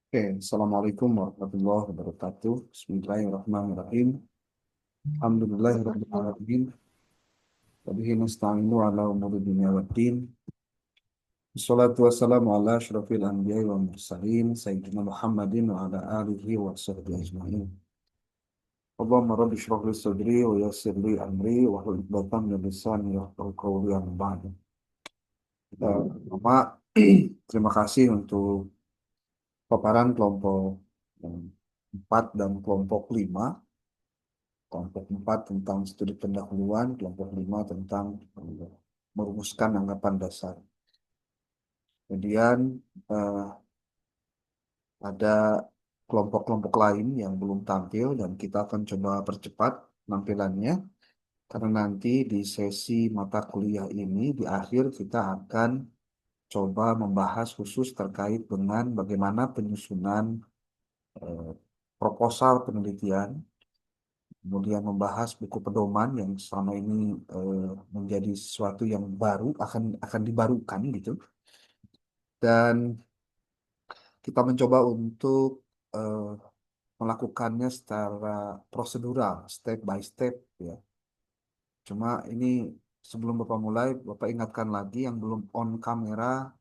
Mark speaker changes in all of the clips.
Speaker 1: Oke, Assalamualaikum warahmatullahi wabarakatuh. Bismillahirrahmanirrahim. Alhamdulillahirrahmanirrahim. Wabihi nasta'inu ala umuri dunia waddin. Assalatu wassalamu ala asyrafil anbiya'i wal mursalin. Sayyidina Muhammadin wa ala alihi wa sahbihi ajma'in. Allahumma rabbi shrah li sadri wa yassir li amri wa hlul 'uqdatam min lisani yafqahu qawli amma ba'du. Pertama, terima kasih untuk paparan kelompok yang 4 dan kelompok 5. Kelompok 4 tentang studi pendahuluan, kelompok 5 tentang merumuskan anggapan dasar. Kemudian eh, ada kelompok-kelompok lain yang belum tampil dan kita akan coba percepat penampilannya karena nanti di sesi mata kuliah ini di akhir kita akan coba membahas khusus terkait dengan bagaimana penyusunan eh, proposal penelitian, kemudian membahas buku pedoman yang selama ini menjadi sesuatu yang baru akan dibarukan gitu, dan kita mencoba untuk eh, melakukannya secara prosedural step by step ya. Cuma ini sebelum Bapak mulai, Bapak ingatkan lagi yang belum on kamera,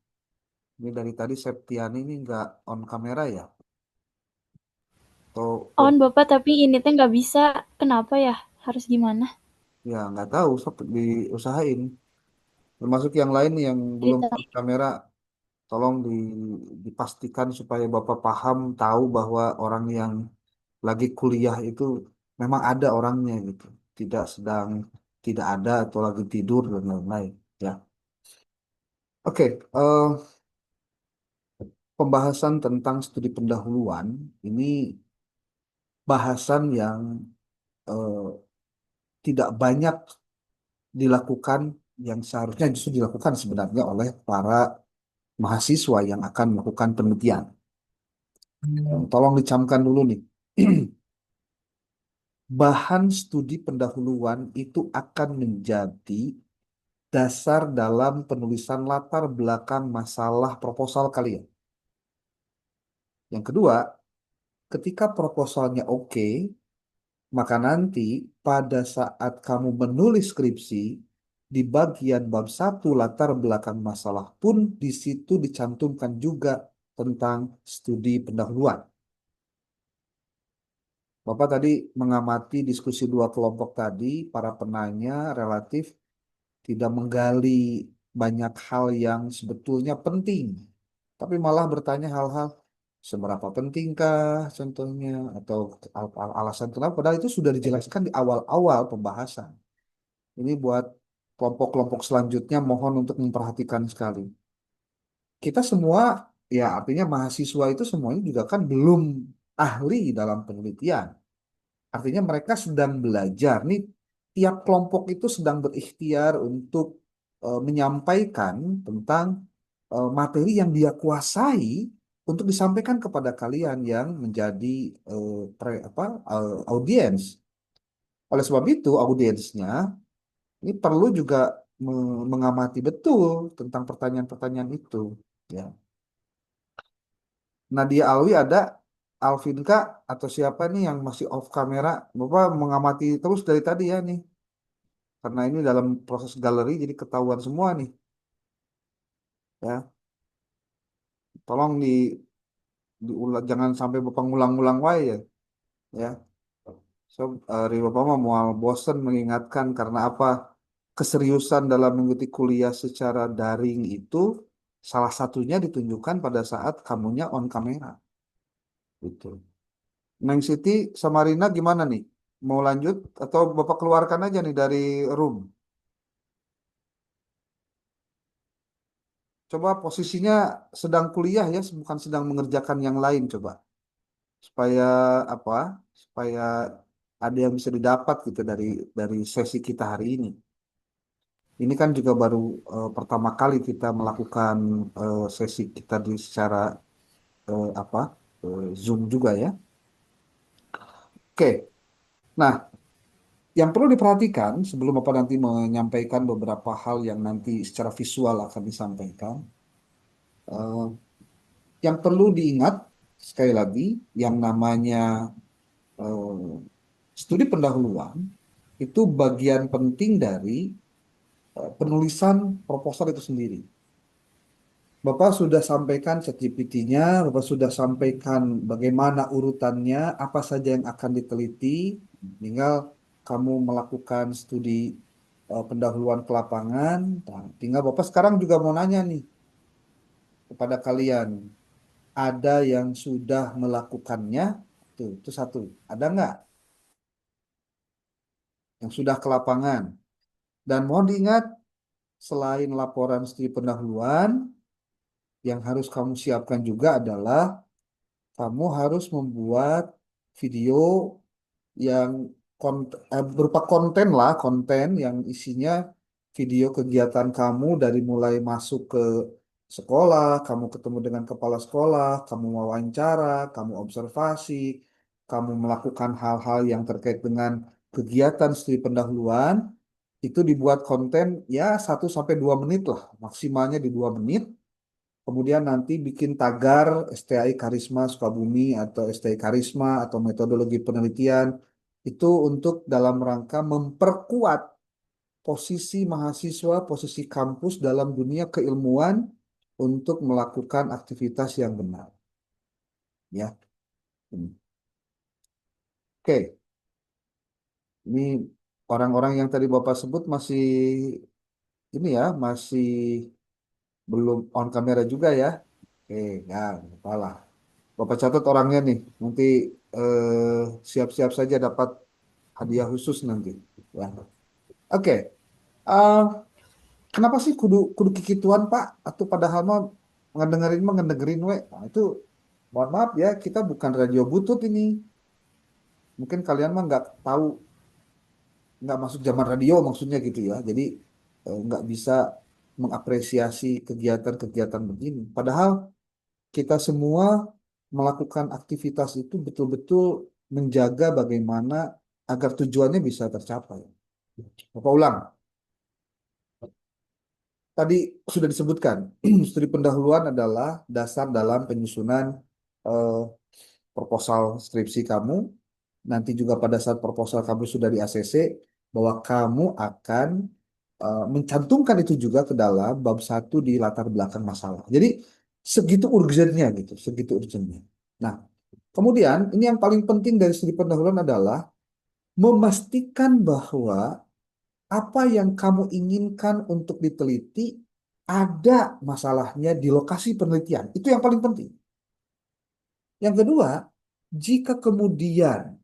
Speaker 1: ini dari tadi Septiani ini nggak on kamera ya, atau
Speaker 2: On Bapak, tapi ini teh nggak bisa. Kenapa ya? Harus gimana?
Speaker 1: ya nggak tahu, diusahain. Termasuk yang lain yang belum
Speaker 2: Cerita.
Speaker 1: on kamera, tolong dipastikan supaya Bapak paham, tahu bahwa orang yang lagi kuliah itu memang ada orangnya gitu. Tidak ada atau lagi tidur dan lain-lain ya. Oke, pembahasan tentang studi pendahuluan ini bahasan yang eh, tidak banyak dilakukan, yang seharusnya justru dilakukan sebenarnya oleh para mahasiswa yang akan melakukan penelitian. Tolong dicamkan dulu nih. Bahan studi pendahuluan itu akan menjadi dasar dalam penulisan latar belakang masalah proposal kalian. Yang kedua, ketika proposalnya oke, maka nanti pada saat kamu menulis skripsi, di bagian bab 1 latar belakang masalah pun di situ dicantumkan juga tentang studi pendahuluan. Bapak tadi mengamati diskusi dua kelompok tadi, para penanya relatif tidak menggali banyak hal yang sebetulnya penting, tapi malah bertanya hal-hal seberapa pentingkah contohnya, atau alasan kenapa, padahal itu sudah dijelaskan di awal-awal pembahasan. Ini buat kelompok-kelompok selanjutnya mohon untuk memperhatikan sekali. Kita semua, ya artinya mahasiswa itu semuanya juga kan belum ahli dalam penelitian. Artinya mereka sedang belajar. Nih, tiap kelompok itu sedang berikhtiar untuk menyampaikan tentang materi yang dia kuasai untuk disampaikan kepada kalian yang menjadi audiens. Oleh sebab itu, audiensnya ini perlu juga mengamati betul tentang pertanyaan-pertanyaan itu. Ya. Nadia Alwi ada, Alvin Kak, atau siapa nih yang masih off kamera? Bapak mengamati terus dari tadi ya nih. Karena ini dalam proses galeri jadi ketahuan semua nih. Ya, tolong diulang, jangan sampai Bapak ngulang-ngulang wae ya. Ya. So, Bapak mah mau bosen mengingatkan karena apa? Keseriusan dalam mengikuti kuliah secara daring itu salah satunya ditunjukkan pada saat kamunya on kamera. Gitu. Neng Siti sama Rina gimana nih? Mau lanjut atau Bapak keluarkan aja nih dari room? Coba posisinya sedang kuliah ya, bukan sedang mengerjakan yang lain coba. Supaya apa? Supaya ada yang bisa didapat gitu dari sesi kita hari ini. Ini kan juga baru pertama kali kita melakukan sesi kita di secara apa? Zoom juga ya. Oke. Nah, yang perlu diperhatikan sebelum Bapak nanti menyampaikan beberapa hal yang nanti secara visual akan disampaikan, eh, yang perlu diingat. sekali lagi, yang namanya eh, studi pendahuluan itu bagian penting dari penulisan proposal itu sendiri. Bapak sudah sampaikan ChatGPT-nya, Bapak sudah sampaikan bagaimana urutannya, apa saja yang akan diteliti, tinggal kamu melakukan studi pendahuluan ke lapangan. Nah, tinggal Bapak sekarang juga mau nanya nih kepada kalian, ada yang sudah melakukannya? Tuh, itu satu. Ada nggak yang sudah ke lapangan? Dan mohon diingat, selain laporan studi pendahuluan, yang harus kamu siapkan juga adalah kamu harus membuat video yang berupa konten lah, konten yang isinya video kegiatan kamu dari mulai masuk ke sekolah, kamu ketemu dengan kepala sekolah, kamu wawancara, kamu observasi, kamu melakukan hal-hal yang terkait dengan kegiatan studi pendahuluan, itu dibuat konten ya 1 sampai 2 menit lah, maksimalnya di 2 menit. Kemudian nanti bikin tagar STI Karisma Sukabumi atau STI Karisma atau metodologi penelitian itu untuk dalam rangka memperkuat posisi mahasiswa, posisi kampus dalam dunia keilmuan untuk melakukan aktivitas yang benar. Ya, oke. Ini orang-orang yang tadi Bapak sebut masih ini ya, masih belum on kamera juga ya. Oke, ya, nggak apa. Bapak catat orangnya nih, nanti siap-siap saja dapat hadiah khusus nanti. Ya. Oke, eh, kenapa sih kudu kudu kikituan Pak? Atau padahal mah ngedengerin we. Nah, itu mohon maaf ya, kita bukan radio butut ini. Mungkin kalian mah nggak tahu, nggak masuk zaman radio maksudnya gitu ya. Jadi nggak bisa mengapresiasi kegiatan-kegiatan begini. Padahal kita semua melakukan aktivitas itu betul-betul menjaga bagaimana agar tujuannya bisa tercapai. Bapak ulang, tadi sudah disebutkan, studi pendahuluan adalah dasar dalam penyusunan eh, proposal skripsi kamu. Nanti juga pada saat proposal kamu sudah di ACC, bahwa kamu akan mencantumkan itu juga ke dalam bab 1 di latar belakang masalah. Jadi segitu urgennya gitu, segitu urgennya. Nah, kemudian ini yang paling penting dari studi pendahuluan adalah memastikan bahwa apa yang kamu inginkan untuk diteliti ada masalahnya di lokasi penelitian. Itu yang paling penting. Yang kedua, jika kemudian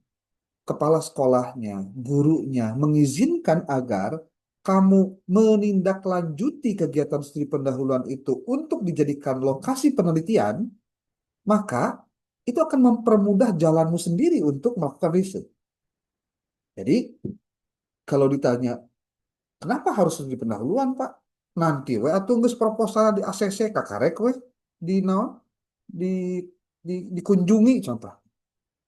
Speaker 1: kepala sekolahnya, gurunya mengizinkan agar kamu menindaklanjuti kegiatan studi pendahuluan itu untuk dijadikan lokasi penelitian, maka itu akan mempermudah jalanmu sendiri untuk melakukan riset. Jadi, kalau ditanya, kenapa harus studi pendahuluan, Pak? Nanti we atuh geus proposal di ACC kakarek we di naon? Di dikunjungi contoh.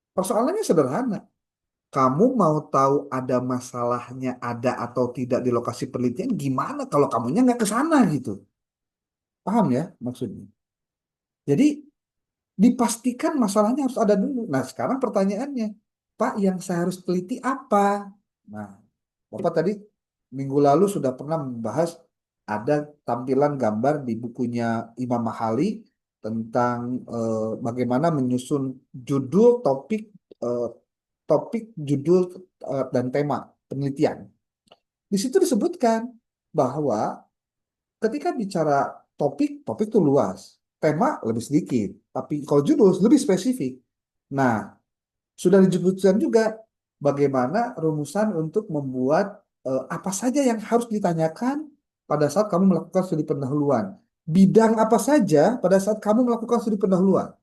Speaker 1: Persoalannya sederhana. Kamu mau tahu ada masalahnya ada atau tidak di lokasi penelitian gimana kalau kamunya nggak ke sana gitu. Paham ya maksudnya? Jadi dipastikan masalahnya harus ada dulu. Nah, sekarang pertanyaannya, Pak, yang saya harus teliti apa? Nah, Bapak tadi minggu lalu sudah pernah membahas ada tampilan gambar di bukunya Imam Mahali tentang bagaimana menyusun judul, eh, topik, judul dan tema penelitian. Di situ disebutkan bahwa ketika bicara topik, topik itu luas, tema lebih sedikit, tapi kalau judul lebih spesifik. Nah, sudah disebutkan juga bagaimana rumusan untuk membuat apa saja yang harus ditanyakan pada saat kamu melakukan studi pendahuluan. Bidang apa saja pada saat kamu melakukan studi pendahuluan.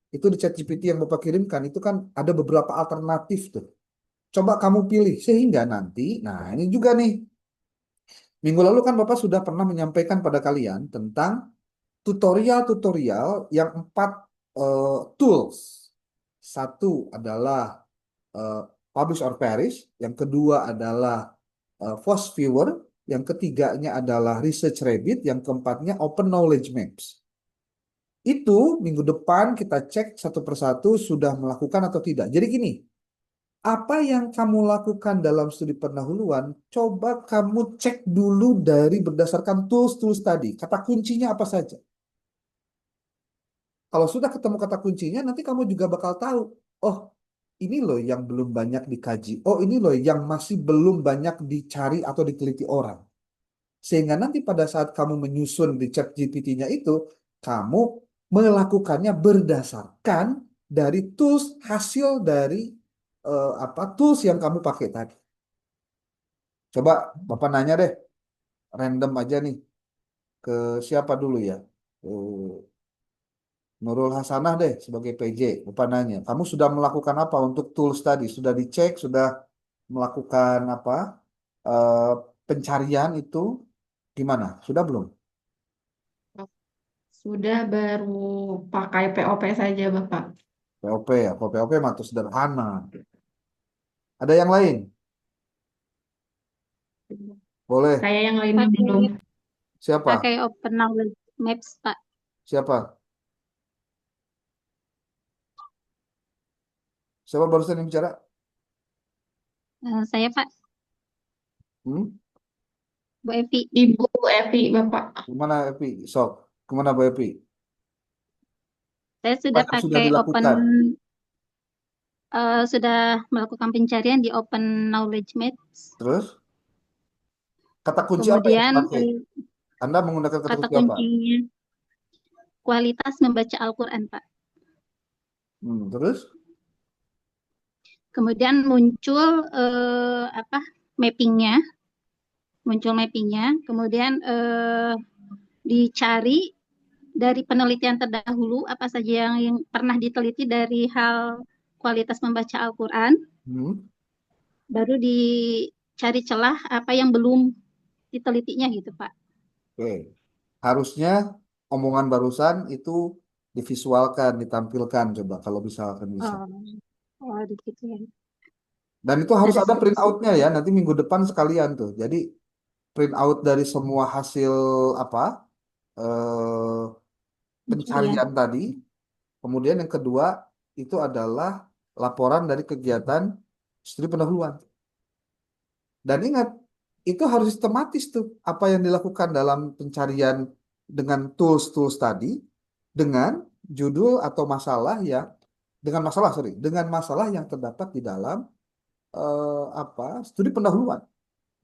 Speaker 1: Itu di ChatGPT yang Bapak kirimkan, itu kan ada beberapa alternatif tuh. Coba kamu pilih sehingga nanti, nah ini juga nih, minggu lalu kan Bapak sudah pernah menyampaikan pada kalian tentang tutorial-tutorial yang 4 tools. Satu adalah eh, Publish or Perish, yang kedua adalah Force Viewer, yang ketiganya adalah Research Rabbit, yang keempatnya Open Knowledge Maps. Itu minggu depan kita cek satu persatu sudah melakukan atau tidak. Jadi gini, apa yang kamu lakukan dalam studi pendahuluan, coba kamu cek dulu dari berdasarkan tools-tools tadi. Kata kuncinya apa saja. Kalau sudah ketemu kata kuncinya, nanti kamu juga bakal tahu. Oh, ini loh yang belum banyak dikaji. Oh, ini loh yang masih belum banyak dicari atau diteliti orang. Sehingga nanti pada saat kamu menyusun di chat GPT-nya itu, kamu melakukannya berdasarkan dari tools hasil dari apa tools yang kamu pakai tadi. Coba Bapak nanya deh, random aja nih ke siapa dulu ya? Nurul Hasanah deh sebagai PJ. Bapak nanya, kamu sudah melakukan apa untuk tools tadi? Sudah dicek, sudah melakukan apa? eh, Pencarian itu gimana? Sudah belum?
Speaker 3: Sudah baru pakai POP saja, Bapak.
Speaker 1: POP ya, kalau POP mah tuh sederhana. Ada yang lain? Boleh.
Speaker 3: Saya yang lainnya
Speaker 2: Pakai
Speaker 3: belum.
Speaker 1: Siapa?
Speaker 2: pakai Open Knowledge Maps, Pak.
Speaker 1: Siapa? Siapa barusan yang bicara?
Speaker 2: Saya, Pak,
Speaker 1: Hmm?
Speaker 2: Bu Evi.
Speaker 3: Ibu Evi, Bapak.
Speaker 1: Gimana Epi? Sok. Kemana Bu Epi?
Speaker 2: Saya
Speaker 1: Apa
Speaker 2: sudah
Speaker 1: yang sudah
Speaker 2: pakai
Speaker 1: dilakukan?
Speaker 2: sudah melakukan pencarian di Open Knowledge Maps.
Speaker 1: Terus? Kata kunci apa yang
Speaker 2: Kemudian
Speaker 1: dipakai? Anda menggunakan kata
Speaker 2: kata
Speaker 1: kunci apa?
Speaker 2: kuncinya kualitas membaca Al-Quran, Pak.
Speaker 1: Terus?
Speaker 2: Kemudian muncul apa mappingnya, kemudian dicari dari penelitian terdahulu apa saja yang pernah diteliti dari hal kualitas membaca Al-Quran,
Speaker 1: Hmm?
Speaker 2: baru dicari celah apa yang belum ditelitinya gitu, Pak.
Speaker 1: Oke. Harusnya omongan barusan itu divisualkan, ditampilkan coba kalau misalkan bisa.
Speaker 2: Oh, oh gitu ya.
Speaker 1: Dan itu harus
Speaker 2: Ada
Speaker 1: ada print
Speaker 2: sih.
Speaker 1: out-nya ya, nanti minggu depan sekalian tuh. Jadi print out dari semua hasil apa eh,
Speaker 2: Pencarian.
Speaker 1: pencarian tadi. Kemudian yang kedua itu adalah laporan dari kegiatan studi pendahuluan. Dan ingat, itu harus sistematis tuh apa yang dilakukan dalam pencarian dengan tools-tools tadi dengan judul atau masalah yang dengan masalah yang terdapat di dalam apa studi pendahuluan.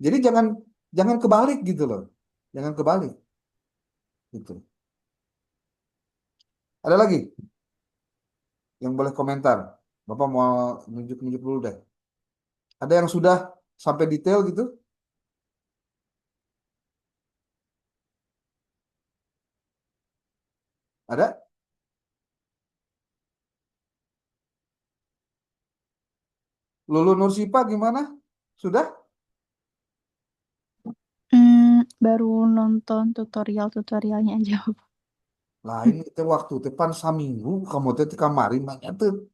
Speaker 1: Jadi jangan jangan kebalik gitu loh. Jangan kebalik gitu. Ada lagi yang boleh komentar? Bapak mau nunjuk-nunjuk dulu deh. Ada yang sudah sampai detail gitu? Ada? Lulu Nursipa gimana? Sudah?
Speaker 4: Baru nonton tutorial-tutorialnya aja.
Speaker 1: Lain itu waktu depan saminggu kamu teh di kamari banyak tuh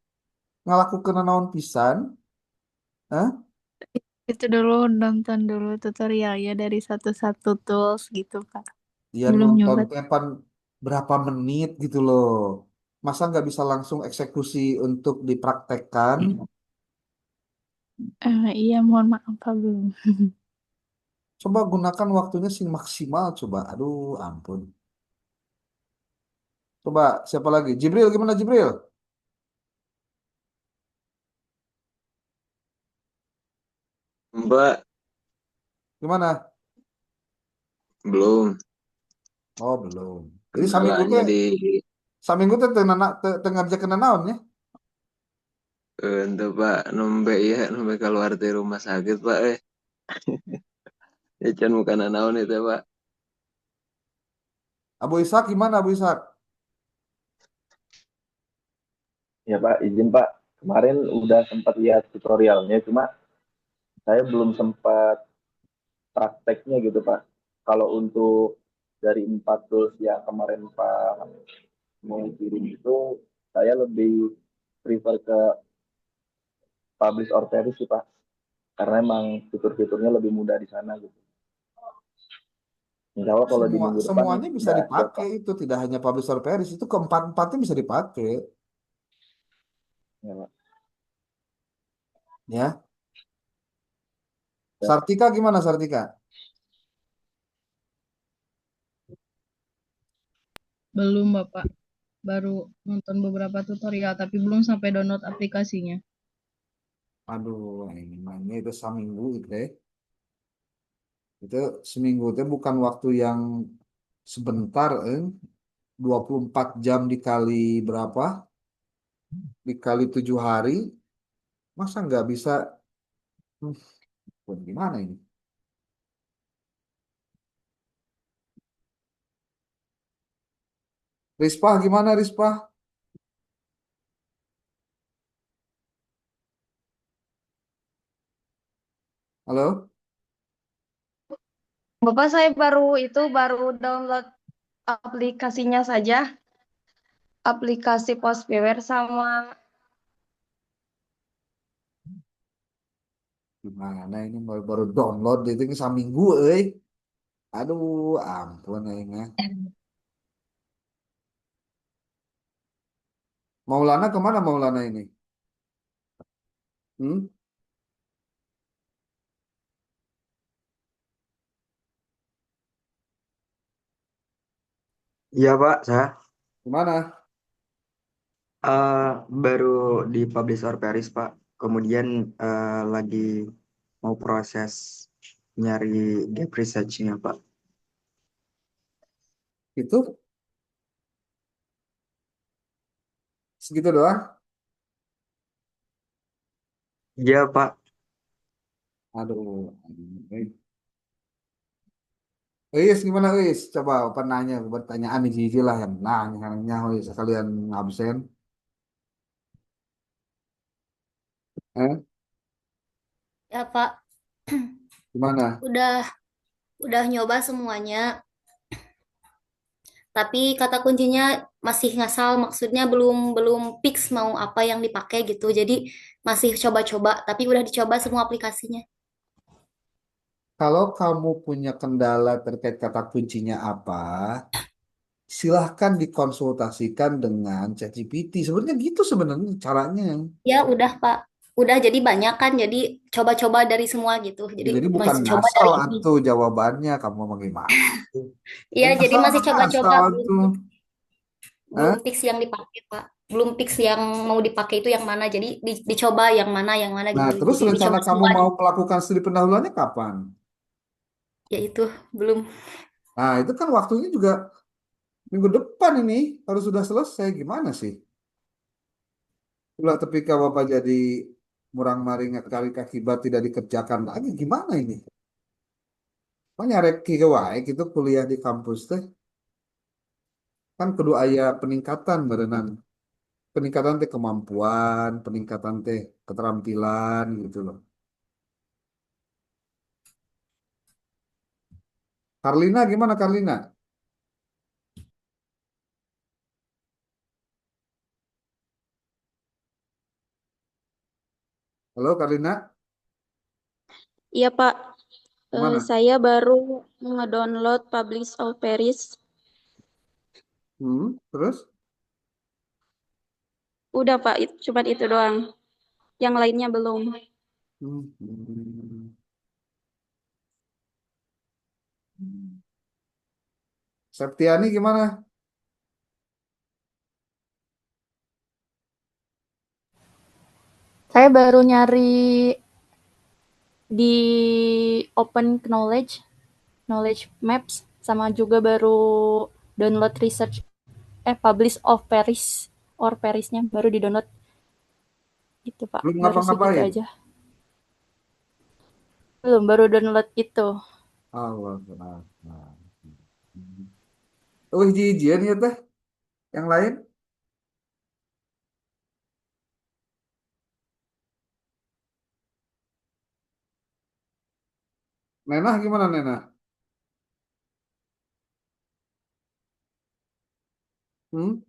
Speaker 1: ngalakukeun naon pisan. Hah?
Speaker 4: Itu dulu nonton dulu tutorialnya dari satu-satu tools gitu, Kak.
Speaker 1: Dia
Speaker 4: Belum
Speaker 1: nonton
Speaker 4: nyoba.
Speaker 1: tepan berapa menit gitu loh. Masa nggak bisa langsung eksekusi untuk dipraktekkan?
Speaker 4: Iya, mohon maaf, Pak, belum.
Speaker 1: Coba gunakan waktunya sih maksimal coba. Aduh, ampun. Coba siapa lagi? Jibril gimana Jibril?
Speaker 5: Mbak,
Speaker 1: Gimana?
Speaker 5: belum.
Speaker 1: Oh, belum. Jadi
Speaker 5: Kendalanya di
Speaker 1: saminggu teh teu ngerjakeun naon ya?
Speaker 5: untuk Pak nembe ya, nembe keluar dari rumah sakit Pak. Ya can bukan naon itu Pak.
Speaker 1: Abu Ishak gimana Abu Ishak?
Speaker 6: Ya Pak, izin Pak. Kemarin udah sempat lihat tutorialnya, cuma saya belum sempat prakteknya gitu Pak. Kalau untuk dari 4 tools yang kemarin Pak mau kirim itu, saya lebih prefer ke Publish or Perish sih Pak. Karena emang fitur-fiturnya lebih mudah di sana gitu. Insya Allah kalau di minggu depan
Speaker 1: Semuanya bisa
Speaker 6: udah siap
Speaker 1: dipakai
Speaker 6: Pak.
Speaker 1: itu, tidak hanya publisher Paris, itu keempat-empatnya bisa dipakai,
Speaker 6: Ya, Pak.
Speaker 1: ya.
Speaker 6: Ya.
Speaker 1: Sartika gimana Sartika?
Speaker 7: Belum, Bapak. Baru nonton beberapa tutorial, tapi belum sampai download aplikasinya.
Speaker 1: Aduh, ini mainnya itu seminggu itu deh. Itu seminggu itu bukan waktu yang sebentar, 24 jam dikali berapa? Dikali 7 hari, masa nggak bisa? Hmm, gimana ini? Rispa gimana Rispa? Halo?
Speaker 8: Bapak saya baru download aplikasinya saja, aplikasi Postbewer sama
Speaker 1: Gimana ini baru download itu ini seminggu, Aduh, ampun ini. Maulana kemana Maulana ini? Hmm?
Speaker 9: Iya Pak, saya
Speaker 1: Gimana?
Speaker 9: eh, baru di Publisher Paris Pak. Kemudian lagi mau proses nyari gap research-nya Pak.
Speaker 1: Itu segitu doang?
Speaker 9: Iya Pak,
Speaker 1: Aduh. Wis gimana Wis? Coba penanya pertanyaan di sini lah yang nanya Wis sekalian absen. Eh,
Speaker 10: Ya Pak,
Speaker 1: gimana?
Speaker 10: udah nyoba semuanya, tapi kata kuncinya masih ngasal, maksudnya belum belum fix mau apa yang dipakai gitu. Jadi masih coba-coba, tapi udah dicoba semua aplikasinya.
Speaker 1: Kalau kamu punya kendala terkait kata kuncinya apa, silahkan dikonsultasikan dengan ChatGPT. Sebenarnya gitu sebenarnya caranya.
Speaker 10: Ya udah Pak, udah jadi banyak kan, jadi coba-coba dari semua gitu.
Speaker 1: Ya,
Speaker 10: Jadi
Speaker 1: jadi bukan
Speaker 10: masih coba
Speaker 1: ngasal
Speaker 10: dari ini.
Speaker 1: atuh jawabannya. Kamu mau gimana?
Speaker 10: Iya, jadi
Speaker 1: Ngasal
Speaker 10: masih
Speaker 1: mah
Speaker 10: coba-coba,
Speaker 1: ngasal
Speaker 10: belum
Speaker 1: atuh.
Speaker 10: belum
Speaker 1: Hah?
Speaker 10: fix yang dipakai Pak. Belum fix yang mau dipakai itu yang mana. Jadi dicoba yang mana
Speaker 1: Nah,
Speaker 10: gitu.
Speaker 1: terus
Speaker 10: Jadi
Speaker 1: rencana
Speaker 10: dicoba
Speaker 1: kamu
Speaker 10: semua
Speaker 1: mau
Speaker 10: gitu.
Speaker 1: melakukan studi pendahuluannya kapan?
Speaker 10: Ya itu belum.
Speaker 1: Nah, itu kan waktunya juga minggu depan ini harus sudah selesai. Gimana sih? Ulah ketika Bapak jadi murang maring kali akibat tidak dikerjakan lagi, gimana ini? Makanya rek kieu wae gitu kuliah di kampus teh kan kudu aya peningkatan berenang. Peningkatan teh kemampuan, peningkatan teh keterampilan gitu loh. Karlina gimana Karlina? Halo Karlina,
Speaker 2: Iya, Pak.
Speaker 1: gimana?
Speaker 2: Saya baru ngedownload Publish of Paris.
Speaker 1: Terus?
Speaker 2: Udah, Pak. Cuman itu doang. Yang lainnya belum.
Speaker 1: Hmm, hmm, hmm. Septiani gimana?
Speaker 4: Saya baru nyari di Open Knowledge, Knowledge Maps, sama juga baru download research, Publish of Paris, or Parisnya baru di download gitu Pak,
Speaker 1: Belum
Speaker 4: baru segitu
Speaker 1: ngapa-ngapain?
Speaker 4: aja. Belum, baru download itu.
Speaker 1: Allah, nah. Oh, hiji-hijian ya teh. Yang lain? Nenah gimana Nenah? Hmm?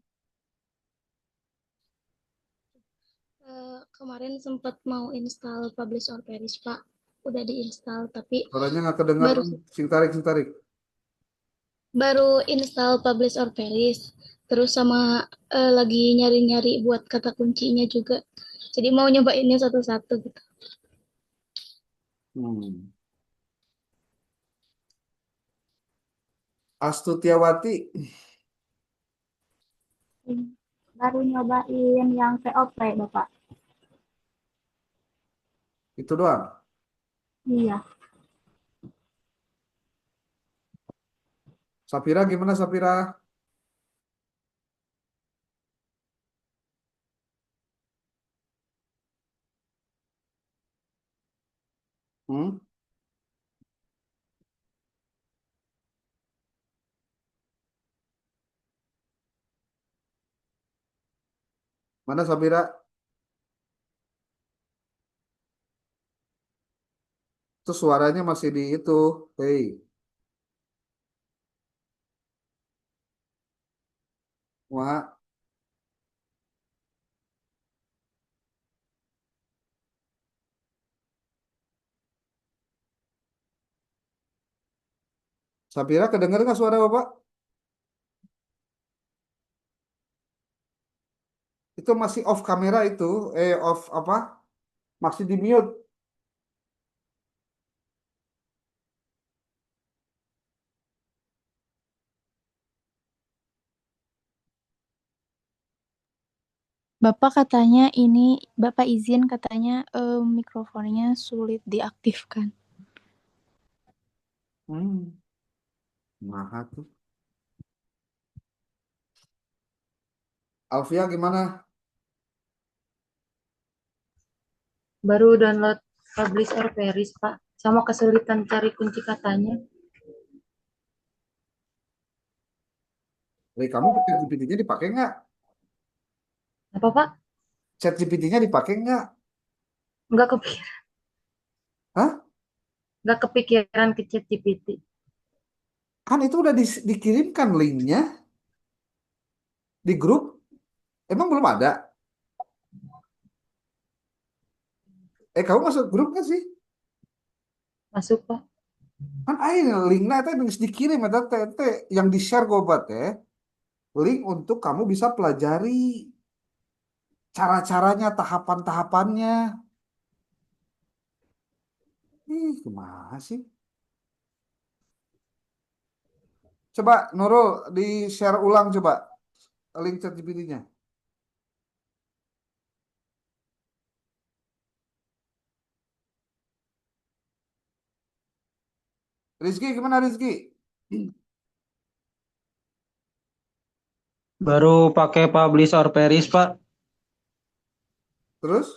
Speaker 11: Kemarin sempat mau install Publish or Perish, Pak. Udah diinstal, tapi
Speaker 1: Suaranya nggak kedengar.
Speaker 11: baru
Speaker 1: Sing tarik, sing tarik.
Speaker 11: Baru install Publish or Perish. Terus sama lagi nyari-nyari buat kata kuncinya juga. Jadi mau nyobainnya satu-satu gitu.
Speaker 1: Hmm. Astutiawati,
Speaker 4: Baru nyobain yang POP, Bapak.
Speaker 1: itu doang.
Speaker 4: Iya.
Speaker 1: Sapira gimana Sapira? Hmm? Mana Sapira? Itu suaranya masih di itu. Hei, Wak. Sapira kedengar nggak suara Bapak? Itu masih off kamera itu. Off apa? Masih di mute.
Speaker 4: Bapak katanya ini, Bapak izin katanya mikrofonnya sulit diaktifkan.
Speaker 1: Hmm. Nah, tuh. Alfia gimana?
Speaker 12: Baru download Publish or Perish, Pak. Sama kesulitan cari kunci katanya.
Speaker 1: Dari kamu ChatGPT-nya dipakai nggak?
Speaker 12: Apa, Pak?
Speaker 1: ChatGPT-nya dipakai nggak?
Speaker 12: Nggak kepikiran.
Speaker 1: Hah?
Speaker 12: Nggak kepikiran ke ChatGPT.
Speaker 1: Kan itu udah dikirimkan linknya di grup. Emang belum ada? Kamu masuk grup nggak sih?
Speaker 12: Masuk, Pak.
Speaker 1: Kan ayo linknya itu yang dikirim ada tete yang di share gobat ya. Link untuk kamu bisa pelajari cara-caranya, tahapan-tahapannya. Ih, gimana sih? Coba Nurul di share ulang coba link ChatGPT-nya. Rizky gimana Rizky?
Speaker 13: Baru pakai Publish or Perish, Pak.
Speaker 1: Terus?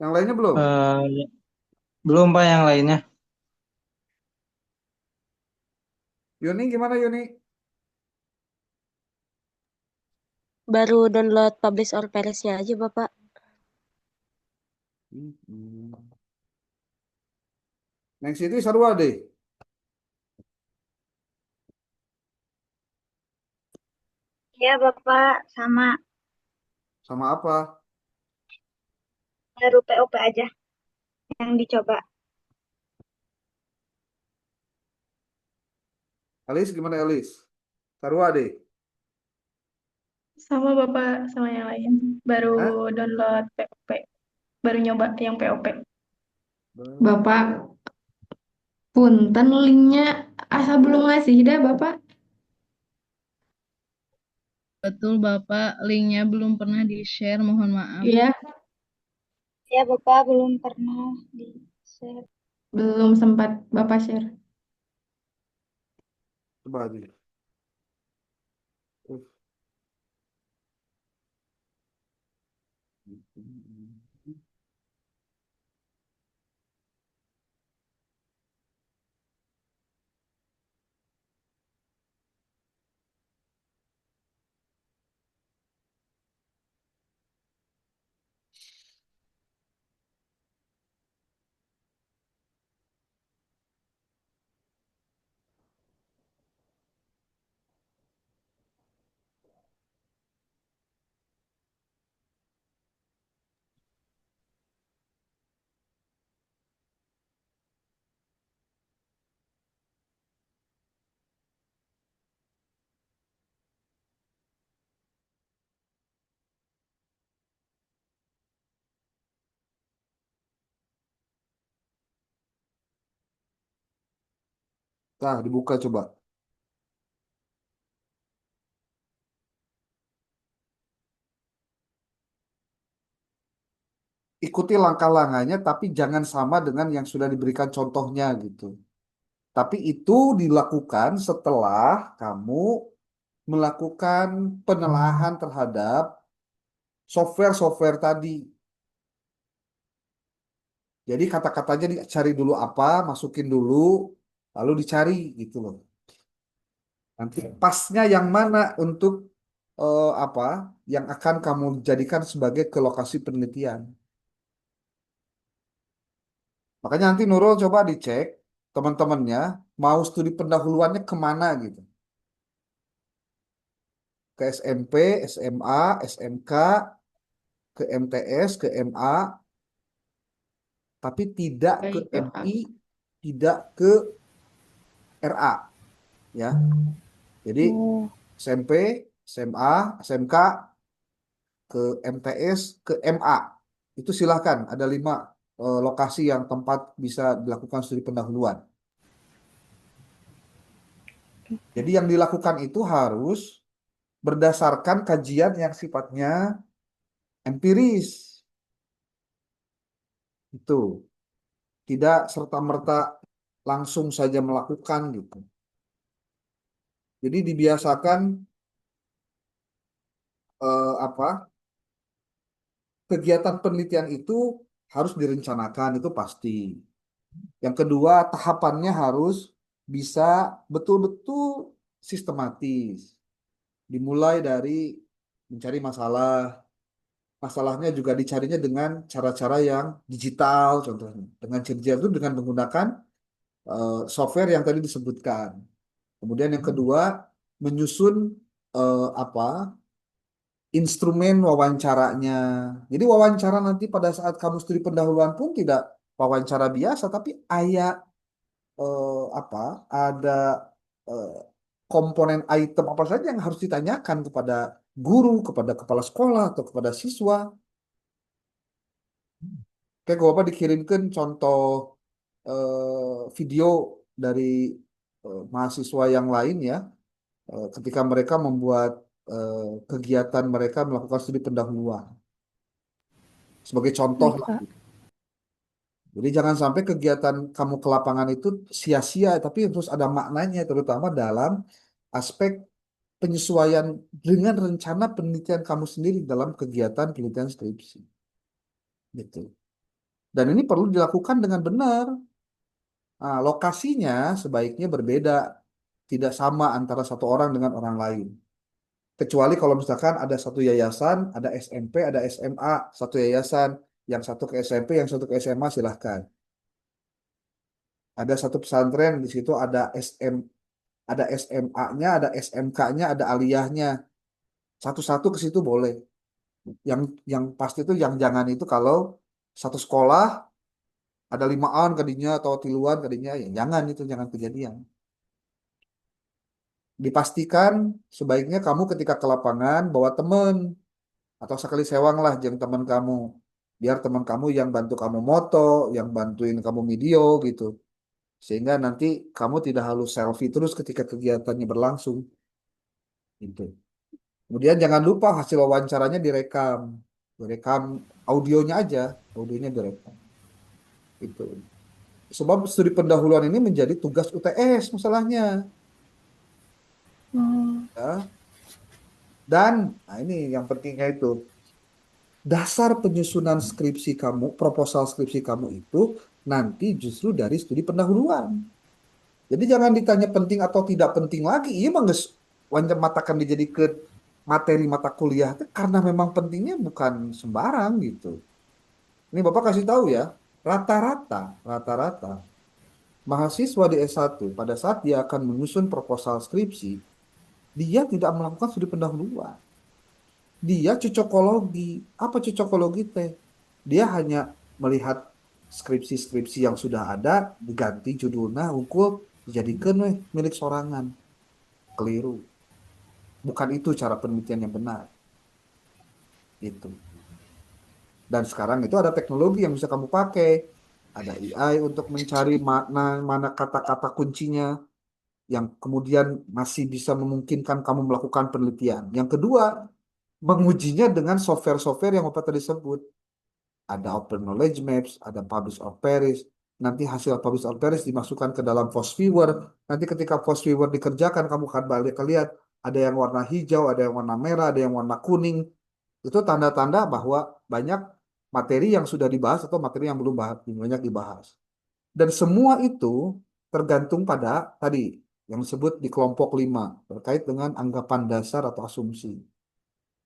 Speaker 1: Yang lainnya belum?
Speaker 13: Belum, Pak, yang lainnya.
Speaker 1: Yuni gimana Yuni?
Speaker 14: Baru download Publish or Perish-nya aja, Bapak.
Speaker 1: Neng Siti sarua deh.
Speaker 2: Ya, Bapak, sama
Speaker 1: Sama apa?
Speaker 2: baru POP aja yang dicoba.
Speaker 1: Elis gimana Elis? Sarua deh.
Speaker 3: Sama Bapak, sama yang lain. Baru
Speaker 1: Hah?
Speaker 3: download POP. Baru nyoba yang POP. Bapak, punten linknya asal belum ngasih dah Bapak.
Speaker 7: Betul, Bapak. Linknya belum pernah di-share. Mohon maaf.
Speaker 3: Iya,
Speaker 2: Ya, Bapak belum pernah di-share.
Speaker 3: belum sempat Bapak share.
Speaker 1: Coba aja. Nah, dibuka coba. Ikuti langkah-langkahnya, tapi jangan sama dengan yang sudah diberikan contohnya gitu. Tapi itu dilakukan setelah kamu melakukan penelaahan terhadap software-software tadi. Jadi kata-katanya dicari dulu apa, masukin dulu, lalu dicari gitu loh. Nanti pasnya yang mana untuk apa yang akan kamu jadikan sebagai ke lokasi penelitian. Makanya nanti Nurul coba dicek teman-temannya mau studi pendahuluannya kemana gitu. Ke SMP, SMA, SMK, ke MTS, ke MA, tapi tidak ke
Speaker 3: Baik, Bapak.
Speaker 1: MI, tidak ke RA, ya. Jadi SMP, SMA, SMK, ke MTS, ke MA. Itu silahkan, ada 5 lokasi yang tempat bisa dilakukan studi pendahuluan. Jadi yang dilakukan itu harus berdasarkan kajian yang sifatnya empiris. Itu. Tidak serta-merta langsung saja melakukan gitu. Jadi dibiasakan apa? Kegiatan penelitian itu harus direncanakan, itu pasti. Yang kedua, tahapannya harus bisa betul-betul sistematis. Dimulai dari mencari masalah. Masalahnya juga dicarinya dengan cara-cara yang digital, contohnya. Dengan ciri-ciri itu dengan menggunakan software yang tadi disebutkan. Kemudian yang kedua, menyusun apa instrumen wawancaranya. Jadi wawancara nanti pada saat kamu studi pendahuluan pun tidak wawancara biasa, tapi apa ada eh, komponen item apa saja yang harus ditanyakan kepada guru, kepada kepala sekolah atau kepada siswa. Kayak gue apa dikirimkan contoh video dari mahasiswa yang lain ya, ketika mereka membuat kegiatan mereka melakukan studi pendahuluan sebagai contoh
Speaker 4: Baik,
Speaker 1: lah.
Speaker 4: Pak.
Speaker 1: Jadi jangan sampai kegiatan kamu ke lapangan itu sia-sia, tapi terus ada maknanya, terutama dalam aspek penyesuaian dengan rencana penelitian kamu sendiri dalam kegiatan penelitian skripsi. Gitu. Dan ini perlu dilakukan dengan benar. Nah, lokasinya sebaiknya berbeda, tidak sama antara satu orang dengan orang lain. Kecuali kalau misalkan ada satu yayasan, ada SMP, ada SMA, satu yayasan, yang satu ke SMP, yang satu ke SMA silahkan. Ada satu pesantren di situ ada SMA-nya, ada SMK-nya, ada aliyahnya. Satu-satu ke situ boleh. Yang pasti itu yang jangan itu kalau satu sekolah ada 5-an kadinya atau tiluan kadinya, ya jangan itu jangan kejadian. Dipastikan sebaiknya kamu ketika ke lapangan bawa teman atau sekali sewang lah jeung teman kamu. Biar teman kamu yang bantu kamu moto, yang bantuin kamu video gitu. Sehingga nanti kamu tidak harus selfie terus ketika kegiatannya berlangsung. Gitu. Kemudian jangan lupa hasil wawancaranya direkam. Direkam audionya aja, audionya direkam. Itu. Sebab studi pendahuluan ini menjadi tugas UTS masalahnya. Ya. Dan nah ini yang pentingnya itu. Dasar penyusunan skripsi kamu, proposal skripsi kamu itu nanti justru dari studi pendahuluan. Jadi jangan ditanya penting atau tidak penting lagi. Iya mah geus wancam matakan dijadikan materi mata kuliah karena memang pentingnya bukan sembarang gitu. Ini Bapak kasih tahu ya, rata-rata mahasiswa di S1 pada saat dia akan menyusun proposal skripsi, dia tidak melakukan studi pendahuluan. Dia cocokologi. Apa cocokologi teh? Dia hanya melihat skripsi-skripsi yang sudah ada, diganti judulnya, hukum, dijadikan milik sorangan. Keliru. Bukan itu cara penelitian yang benar. Itu. Dan sekarang itu ada teknologi yang bisa kamu pakai. Ada AI untuk mencari mana kata-kata kuncinya. yang kemudian masih bisa memungkinkan kamu melakukan penelitian. Yang kedua, mengujinya dengan software-software yang Bapak tadi sebut. Ada Open Knowledge Maps, ada Publish or Perish. Nanti hasil Publish or Perish dimasukkan ke dalam Force Viewer. Nanti ketika Force Viewer dikerjakan, kamu akan balik lihat ada yang warna hijau, ada yang warna merah, ada yang warna kuning. Itu tanda-tanda bahwa banyak materi yang sudah dibahas atau materi yang belum banyak dibahas. Dan semua itu tergantung pada tadi yang disebut di kelompok 5 terkait dengan anggapan dasar atau asumsi.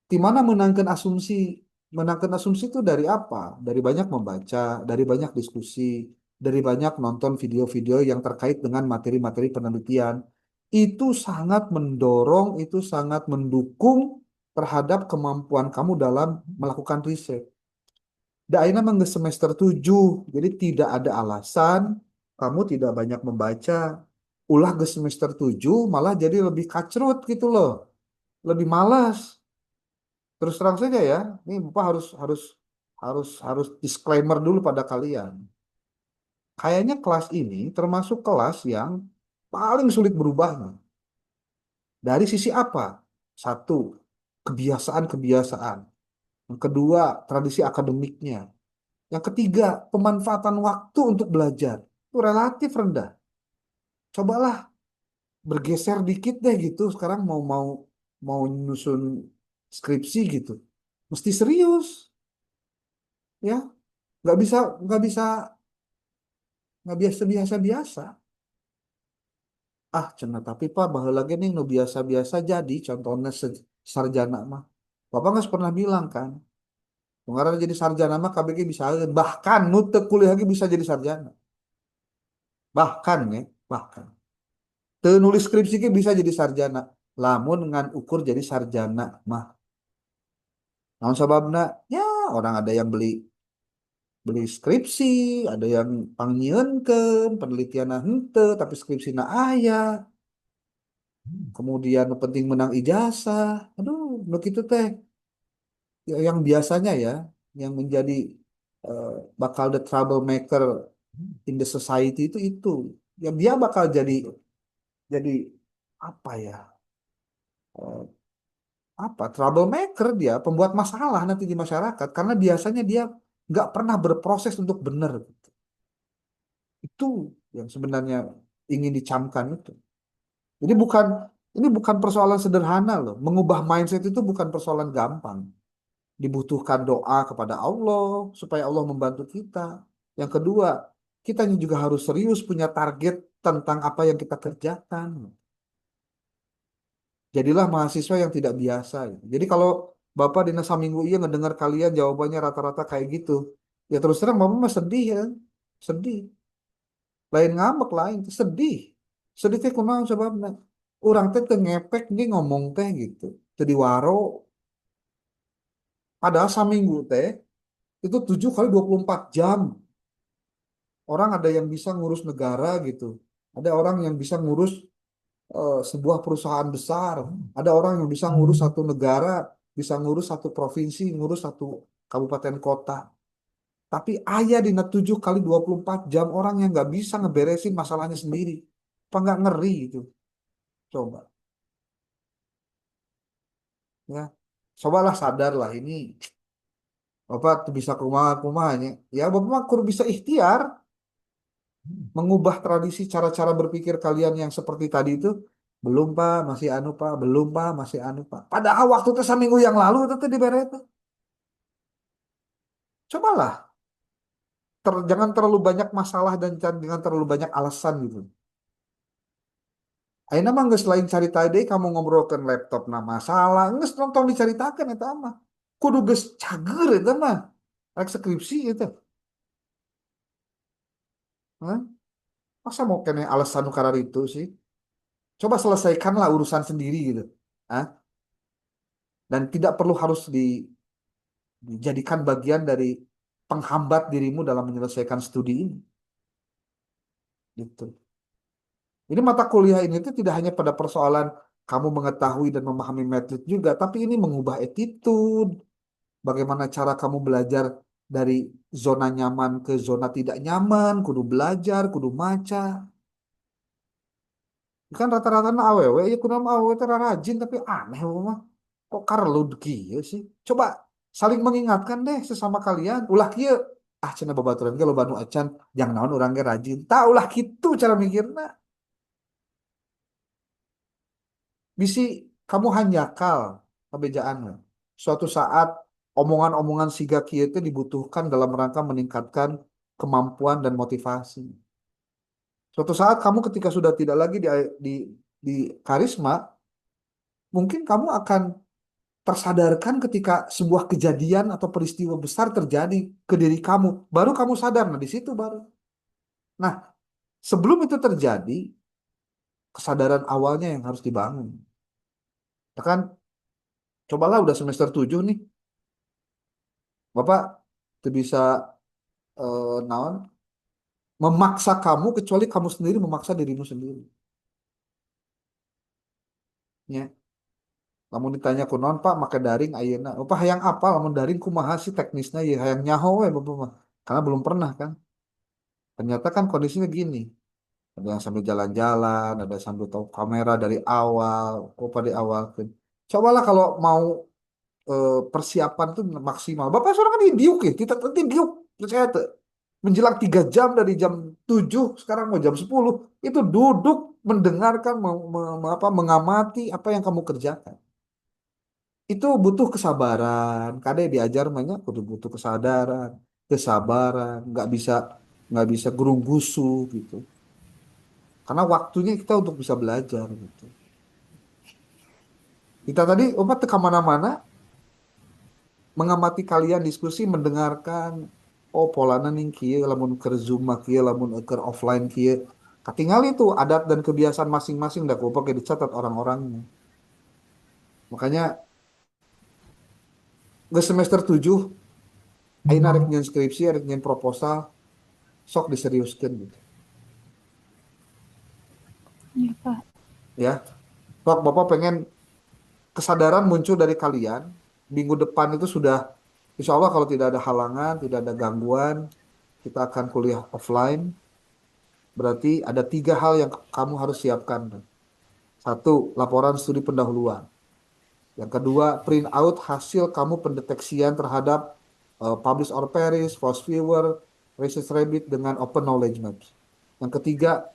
Speaker 1: Di mana menangkan asumsi? Menangkan asumsi itu dari apa? Dari banyak membaca, dari banyak diskusi, dari banyak nonton video-video yang terkait dengan materi-materi penelitian. Itu sangat mendorong, itu sangat mendukung terhadap kemampuan kamu dalam melakukan riset. Aina mangga semester 7, jadi tidak ada alasan kamu tidak banyak membaca. Ulah ke semester 7 malah jadi lebih kacrut gitu loh. Lebih malas. Terus terang saja ya, ini Bapak harus disclaimer dulu pada kalian. Kayaknya kelas ini termasuk kelas yang paling sulit berubahnya. Dari sisi apa? Satu, kebiasaan-kebiasaan. Yang kedua, tradisi akademiknya. Yang ketiga, pemanfaatan waktu untuk belajar. Itu relatif rendah. Cobalah bergeser dikit deh gitu. Sekarang mau nyusun skripsi gitu. Mesti serius. Ya, nggak bisa nggak biasa biasa. Cenah tapi Pak bahwa lagi nih nu biasa-biasa jadi contohnya sarjana mah. Bapak nggak pernah bilang kan. Pengarang jadi sarjana mah KBG bisa bahkan nu teu kuliah lagi bisa jadi sarjana. Bahkan ya, bahkan. Teu nulis skripsi ge bisa jadi sarjana. Lamun ngan ukur jadi sarjana mah. Namun sebabna ya orang ada yang beli skripsi, ada yang pangnyeunkeun penelitian henteu tapi skripsi aya. Kemudian penting menang ijazah. Aduh, nu kitu teh yang biasanya ya yang menjadi eh, bakal the troublemaker in the society itu. Ya dia bakal jadi apa ya? eh, troublemaker dia, pembuat masalah nanti di masyarakat karena biasanya dia nggak pernah berproses untuk benar. Itu yang sebenarnya ingin dicamkan itu. Jadi ini bukan persoalan sederhana loh. Mengubah mindset itu bukan persoalan gampang. Dibutuhkan doa kepada Allah supaya Allah membantu kita. Yang kedua, kita juga harus serius punya target tentang apa yang kita kerjakan. Jadilah mahasiswa yang tidak biasa. Jadi kalau Bapak di Minggu iya ngedengar kalian jawabannya rata-rata kayak gitu, ya terus terang Bapak mah sedih ya, sedih. Lain ngambek lain, sedih. Sedih teh kunaon sebabna? Urang teh teu ngepek ge ngomong teh gitu. Jadi waro. Padahal saminggu teh itu 7 kali 24 jam. Orang ada yang bisa ngurus negara gitu. Ada orang yang bisa ngurus sebuah perusahaan besar. Ada orang yang bisa ngurus satu negara, bisa ngurus satu provinsi, ngurus satu kabupaten kota. Tapi ayah di 7 kali 24 jam orang yang nggak bisa ngeberesin masalahnya sendiri. Apa nggak ngeri itu? Coba. Ya. Cobalah sadar lah ini. Bapak tuh bisa kumah-kumahnya. Ya Bapak mah kudu bisa ikhtiar. Mengubah tradisi cara-cara berpikir kalian yang seperti tadi itu. Belum Pak, masih anu Pak. Belum Pak, masih anu Pak. Padahal waktu itu seminggu yang lalu itu tuh diberes itu. Cobalah. Jangan terlalu banyak masalah dan jangan terlalu banyak alasan gitu. Aina mah geus lain carita deui kamu ngobrolkeun laptop na masalah, geus nonton dicaritakeun eta mah. Kudu geus cager eta mah. Rek skripsi itu. Hah? Masa mau kene alasan nu karar itu sih? Coba selesaikanlah urusan sendiri gitu. Hah? Dan tidak perlu harus dijadikan bagian dari penghambat dirimu dalam menyelesaikan studi ini. Gitu. Ini mata kuliah ini itu tidak hanya pada persoalan kamu mengetahui dan memahami metode juga, tapi ini mengubah attitude. Bagaimana cara kamu belajar dari zona nyaman ke zona tidak nyaman, kudu belajar, kudu maca. Kan rata-rata na awewe ya kunaon awewe teh rajin tapi aneh mah. Kok karelud kieu sih? Coba saling mengingatkan deh sesama kalian. Ulah kieu. Ah cenah babaturan ge loba nu acan yang naon urang ge rajin. Tah ulah kitu cara mikirna. Bisi kamu hanyakal kabejaan. Suatu saat omongan-omongan siga kieu teh dibutuhkan dalam rangka meningkatkan kemampuan dan motivasi. Suatu saat kamu ketika sudah tidak lagi di, di karisma, mungkin kamu akan tersadarkan ketika sebuah kejadian atau peristiwa besar terjadi ke diri kamu. Baru kamu sadar, nah di situ baru. Nah, sebelum itu terjadi, kesadaran awalnya yang harus dibangun. Ya kan, cobalah udah semester 7 nih. Bapak tuh bisa naon memaksa kamu kecuali kamu sendiri memaksa dirimu sendiri. Ya. Lamun ditanya kunaon Pak make daring ayeuna. Oh, Pak hayang apa lamun daring kumaha sih teknisnya ya hayang nyaho we Bapak mah. Karena belum pernah kan. Ternyata kan kondisinya gini. Ada yang sambil jalan-jalan, ada yang sambil tahu kamera dari awal, pada awal kan. Cobalah kalau mau persiapan tuh maksimal. Bapak seorang kan diuk ya, kita nanti diuk. Saya tuh menjelang 3 jam dari jam 7 sekarang mau jam 10 itu duduk mendengarkan mengamati apa yang kamu kerjakan. Itu butuh kesabaran. Kadang diajar banyak kudu butuh kesadaran, kesabaran, nggak bisa gurung-gusu gitu. Karena waktunya kita untuk bisa belajar gitu. Kita tadi obat ke mana-mana mengamati kalian diskusi, mendengarkan oh polana ning kieu lamun keur Zoom mah kieu lamun keur offline kieu. Katingal itu adat dan kebiasaan masing-masing dah kok pakai dicatat orang-orangnya. Makanya ke semester 7 ayeuna rek nyen skripsi, rek nyen proposal sok diseriuskeun gitu.
Speaker 4: Iya, Pak.
Speaker 1: Ya. Sok Bapak pengen kesadaran muncul dari kalian. Minggu depan itu sudah insya Allah kalau tidak ada halangan, tidak ada gangguan, kita akan kuliah offline. Berarti ada 3 hal yang kamu harus siapkan. 1, laporan studi pendahuluan. Yang kedua, print out hasil kamu pendeteksian terhadap publish or perish, false viewer, racist rabbit dengan open knowledge maps. Yang ketiga,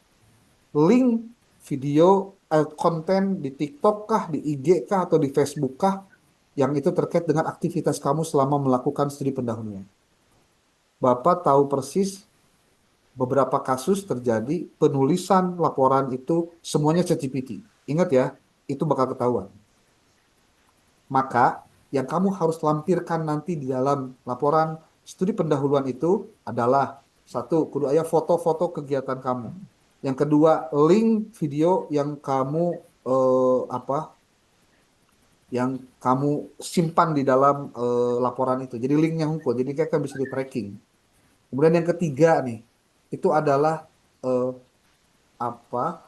Speaker 1: link video konten di TikTok kah, di IG kah, atau di Facebook kah yang itu terkait dengan aktivitas kamu selama melakukan studi pendahuluan. Bapak tahu persis beberapa kasus terjadi penulisan laporan itu semuanya ChatGPT. Ingat ya, itu bakal ketahuan. Maka yang kamu harus lampirkan nanti di dalam laporan studi pendahuluan itu adalah 1, kudu aya foto-foto kegiatan kamu. Yang kedua, link video yang kamu yang kamu simpan di dalam laporan itu. Jadi linknya hukum, jadi kayak bisa di tracking. Kemudian yang ketiga nih, itu adalah eh, apa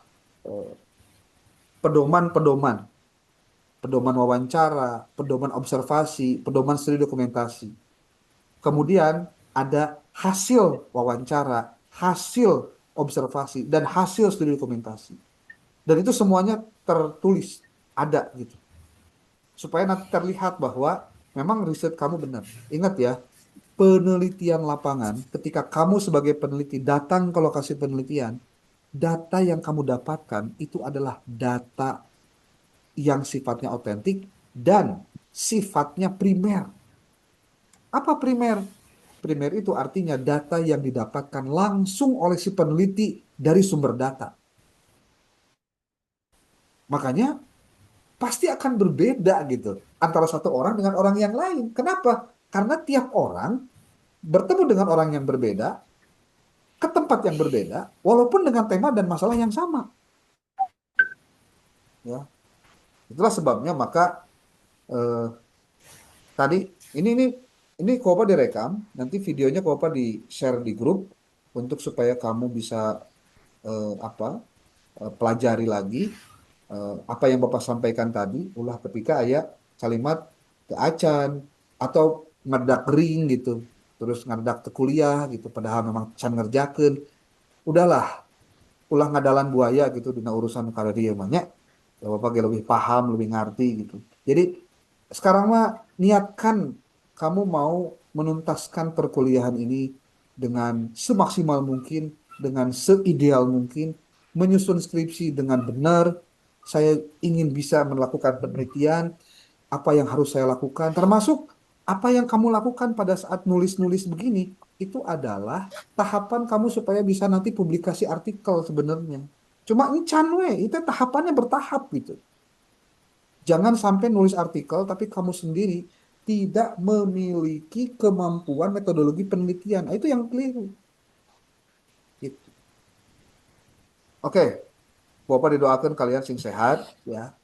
Speaker 1: pedoman-pedoman, pedoman wawancara, pedoman observasi, pedoman studi dokumentasi. Kemudian ada hasil wawancara, hasil observasi, dan hasil studi dokumentasi. Dan itu semuanya tertulis, ada gitu. Supaya nanti terlihat bahwa memang riset kamu benar. Ingat ya, penelitian lapangan, ketika kamu sebagai peneliti datang ke lokasi penelitian, data yang kamu dapatkan itu adalah data yang sifatnya otentik dan sifatnya primer. Apa primer? Primer itu artinya data yang didapatkan langsung oleh si peneliti dari sumber data. Makanya pasti akan berbeda gitu antara satu orang dengan orang yang lain. Kenapa? Karena tiap orang bertemu dengan orang yang berbeda, ke tempat yang berbeda, walaupun dengan tema dan masalah yang sama. Ya, itulah sebabnya maka tadi ini Kopa direkam, nanti videonya Kopa di share di grup untuk supaya kamu bisa pelajari lagi apa yang Bapak sampaikan tadi, ulah ketika ayat kalimat ke acan atau ngedak ring gitu, terus ngedak ke kuliah gitu, padahal memang can ngerjakeun. Udahlah, ulah ngadalan buaya gitu dina urusan karir ieu mah nya. Ya Bapak ge lebih paham, lebih ngerti gitu. Jadi sekarang mah niatkan kamu mau menuntaskan perkuliahan ini dengan semaksimal mungkin, dengan seideal mungkin, menyusun skripsi dengan benar. Saya ingin bisa melakukan penelitian, apa yang harus saya lakukan, termasuk apa yang kamu lakukan pada saat nulis-nulis begini, itu adalah tahapan kamu supaya bisa nanti publikasi artikel sebenarnya. Cuma ini canwe, itu tahapannya bertahap gitu. Jangan sampai nulis artikel tapi kamu sendiri tidak memiliki kemampuan metodologi penelitian. Nah, itu yang keliru. Gitu. Oke, Bapak didoakan kalian sing sehat ya,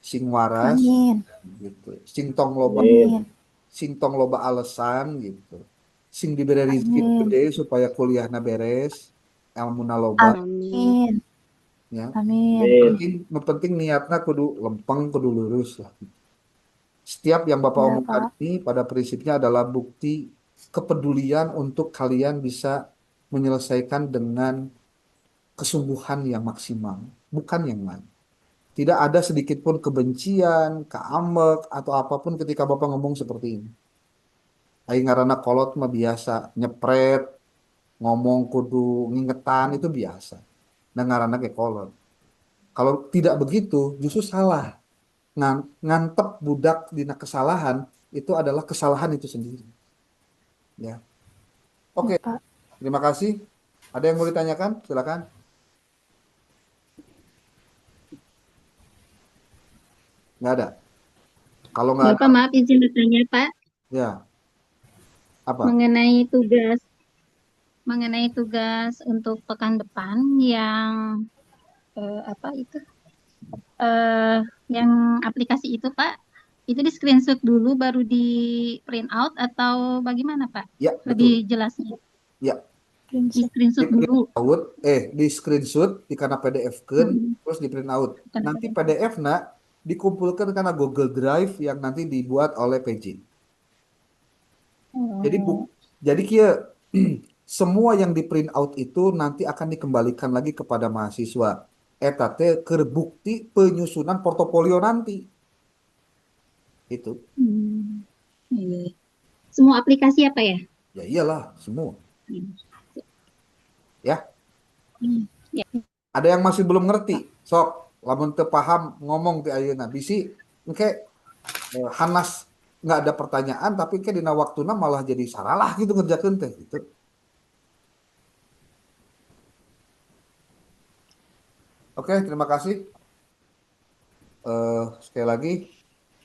Speaker 1: sing waras
Speaker 4: Amin.
Speaker 1: gitu. Sing tong loba alasan gitu. Sing diberi rezeki
Speaker 4: Amin.
Speaker 1: gede supaya kuliahna beres, ilmuna loba
Speaker 4: Amin.
Speaker 1: ya.
Speaker 4: Amin.
Speaker 1: Penting niatnya kudu lempeng, kudu lurus lah. Setiap yang Bapak
Speaker 4: Ya,
Speaker 1: omongkan
Speaker 4: Pak.
Speaker 1: ini pada prinsipnya adalah bukti kepedulian untuk kalian bisa menyelesaikan dengan kesungguhan yang maksimal, bukan yang lain. Tidak ada sedikit pun kebencian, keambek, atau apapun ketika Bapak ngomong seperti ini. Aing ngaranna kolot mah biasa, nyepret, ngomong kudu ngingetan itu biasa. Nah ngaranna kayak kolot. Kalau tidak begitu, justru salah. Ngantep budak dina kesalahan itu adalah kesalahan itu sendiri. Ya. Oke,
Speaker 4: Ya, Pak.
Speaker 1: terima kasih. Ada yang mau ditanyakan? Silakan. Nggak ada. Kalau nggak ada,
Speaker 2: Bapak maaf izin bertanya Pak
Speaker 1: ya apa?
Speaker 2: mengenai tugas untuk pekan depan yang apa itu yang aplikasi itu Pak, itu di screenshot dulu baru di print out atau bagaimana Pak?
Speaker 1: Ya,
Speaker 2: Lebih
Speaker 1: betul.
Speaker 2: jelasnya.
Speaker 1: Ya,
Speaker 2: Di screenshot
Speaker 1: di
Speaker 2: dulu.
Speaker 1: print out, di screenshot di karena PDF kan,
Speaker 2: Hmm.
Speaker 1: terus di print out.
Speaker 2: Bukan
Speaker 1: Nanti
Speaker 2: PDF.
Speaker 1: PDF nak dikumpulkan karena Google Drive yang nanti dibuat oleh PJ. Jadi
Speaker 2: Oh.
Speaker 1: jadi kia semua yang di print out itu nanti akan dikembalikan lagi kepada mahasiswa. Eta teh keur bukti penyusunan portofolio nanti. Itu.
Speaker 2: Hmm. Iya. Semua aplikasi apa ya?
Speaker 1: Ya iyalah, semua. Ya.
Speaker 2: Ya.
Speaker 1: Ada yang masih belum ngerti. Sok, lamun teu paham ngomong ti ayeuna. Bisi engke hanas nggak ada pertanyaan tapi ke dina waktuna malah jadi saralah gitu ngerjakeun teh gitu. Oke, terima kasih. Sekali lagi,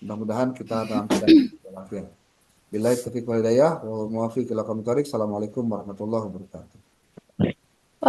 Speaker 1: mudah-mudahan kita dalam keadaan walafiat. Billahi taufiq wal hidayah, wa muwaffiq ila aqwamit thoriq. Assalamualaikum warahmatullahi wabarakatuh.